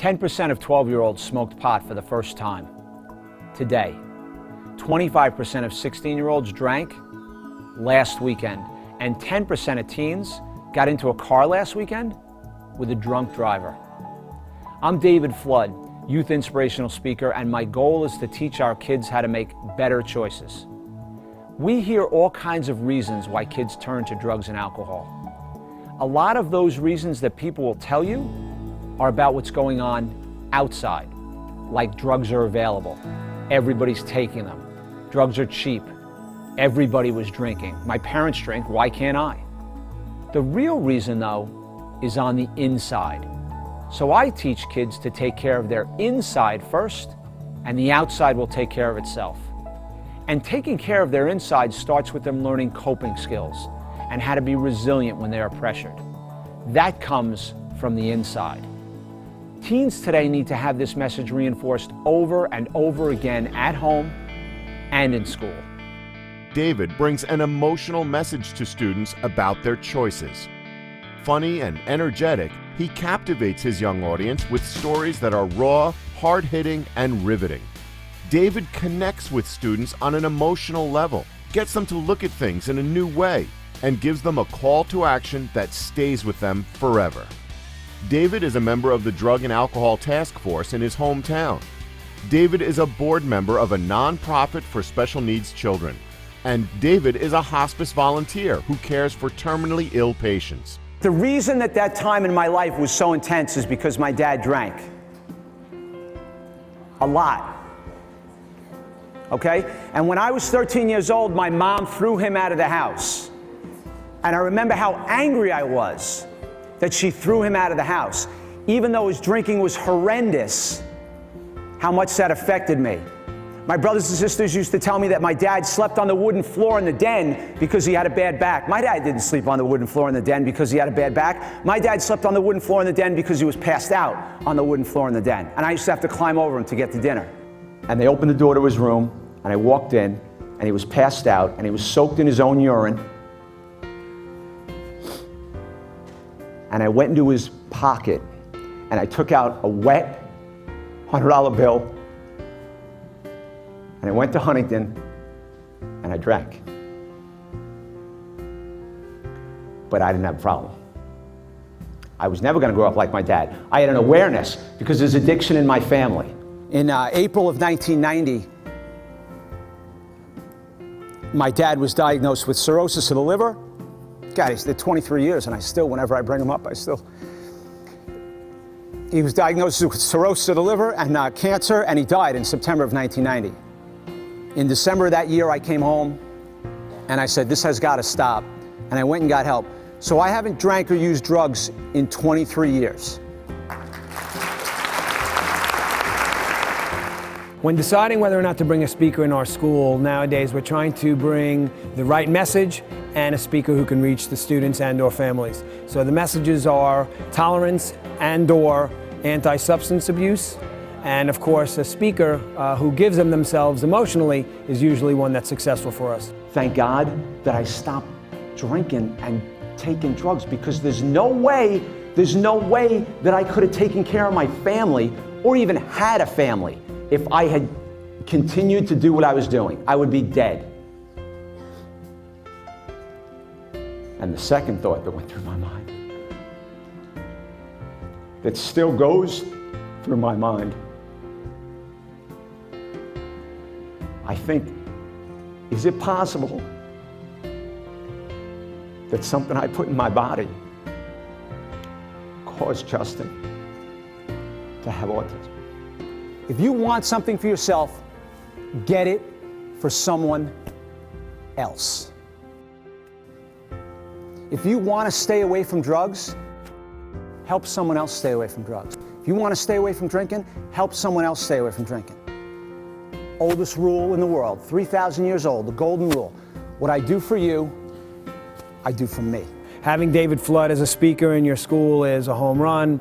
10% of 12-year-olds smoked pot for the first time. Today, 25% of 16-year-olds drank last weekend, and 10% of teens got into a car last weekend with a drunk driver. I'm David Flood, youth inspirational speaker, and my goal is to teach our kids how to make better choices. We hear all kinds of reasons why kids turn to drugs and alcohol. A lot of those reasons that people will tell you are about what's going on outside, like drugs are available, everybody's taking them, drugs are cheap, everybody was drinking, my parents drink, why can't I? The real reason, though, is on the inside. So I teach kids to take care of their inside first, and the outside will take care of itself. And taking care of their inside starts with them learning coping skills and how to be resilient when they are pressured. That comes from the inside. Teens today need to have this message reinforced over and over again at home and in school. David brings an emotional message to students about their choices. Funny and energetic, he captivates his young audience with stories that are raw, hard-hitting, and riveting. David connects with students on an emotional level, gets them to look at things in a new way, and gives them a call to action that stays with them forever. David is a member of the Drug and Alcohol Task Force in his hometown. David is a board member of a nonprofit for special needs children. And David is a hospice volunteer who cares for terminally ill patients. The reason that time in my life was so intense is because my dad drank. A lot. Okay? And when I was 13 years old, my mom threw him out of the house. And I remember how angry I was that she threw him out of the house. Even though his drinking was horrendous, how much that affected me. My brothers and sisters used to tell me that my dad slept on the wooden floor in the den because he had a bad back. My dad didn't sleep on the wooden floor in the den because he had a bad back. My dad slept on the wooden floor in the den because he was passed out on the wooden floor in the den. And I used to have to climb over him to get to dinner. And they opened the door to his room, and I walked in, and he was passed out, and he was soaked in his own urine. And I went into his pocket, and I took out a wet $100 bill, and I went to Huntington, and I drank. But I didn't have a problem. I was never going to grow up like my dad. I had an awareness because there's addiction in my family. In April of 1990, my dad was diagnosed with cirrhosis of the liver. God, he's did 23 years, and I still, whenever I bring him up, he was diagnosed with cirrhosis of the liver and cancer, and he died in September of 1990. In December of that year, I came home, and I said, this has got to stop, and I went and got help. So I haven't drank or used drugs in 23 years. When deciding whether or not to bring a speaker in our school, nowadays we're trying to bring the right message and a speaker who can reach the students and/or families. So the messages are tolerance and/or anti-substance abuse, and of course a speaker who gives them themselves emotionally is usually one that's successful for us. Thank God that I stopped drinking and taking drugs, because there's no way that I could have taken care of my family or even had a family if I had continued to do what I was doing. I would be dead. And the second thought that went through my mind, that still goes through my mind, I think, is it possible that something I put in my body caused Justin to have autism? If you want something for yourself, get it for someone else. If you want to stay away from drugs, help someone else stay away from drugs. If you want to stay away from drinking, help someone else stay away from drinking. Oldest rule in the world, 3,000 years old, the golden rule. What I do for you, I do for me. Having David Flood as a speaker in your school is a home run.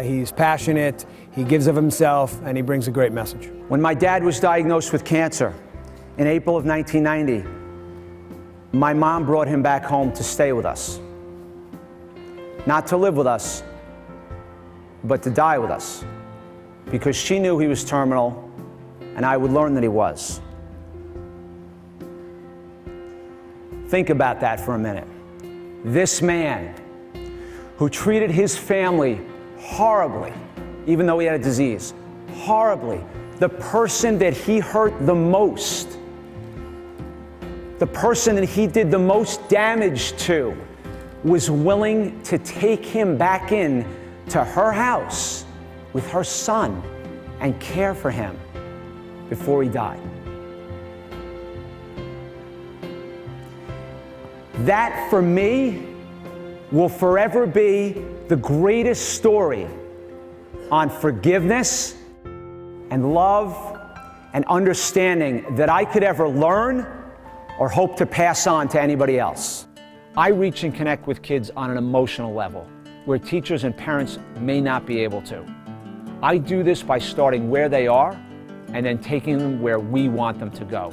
He's passionate, he gives of himself, and he brings a great message. When my dad was diagnosed with cancer in April of 1990, my mom brought him back home to stay with us. Not to live with us, but to die with us. because she knew he was terminal, and I would learn that he was. Think about that for a minute. This man who treated his family horribly, even though he had a disease, horribly, the person that he hurt the most, the person that he did the most damage to, was willing to take him back in to her house with her son and care for him before he died. That, for me, will forever be the greatest story on forgiveness and love and understanding that I could ever learn or hope to pass on to anybody else. I reach and connect with kids on an emotional level where teachers and parents may not be able to. I do this by starting where they are and then taking them where we want them to go.